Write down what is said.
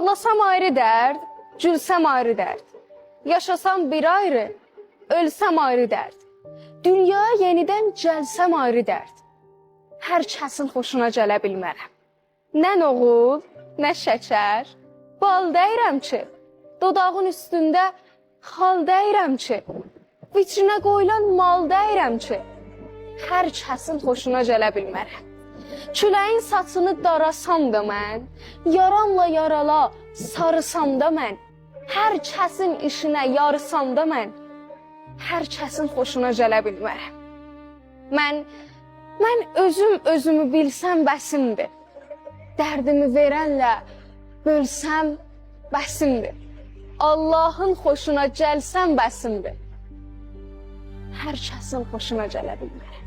Ağlasam ayrı dərd, gülsəm ayrı dərd. Yaşasam bir ayrı, ölsəm ayrı dərd. Dünyaya yenidən gəlsəm ayrı dərd. Hər kəsin xoşuna gələ bilmərəm. Nə noğul, nə şəkər, bal dəyirəm ki, dodağın üstündə xal dəyirəm ki, vitrinə qoyulan mal dəyirəm ki, hər kəsin xoşuna gələ bilmərəm. Küləyin saçını darasam da mən, yaramla yarala sarısam da mən, hər kəsin işinə yarısam da mən, hər kəsin xoşuna gələ bilmərəm. Mən özümü bilsəm bəsimdir. Dərdimi verənlə bölsəm bəsimdir. Allahın xoşuna gəlsəm bəsimdir. Hər kəsin xoşuna gələ bilmərəm.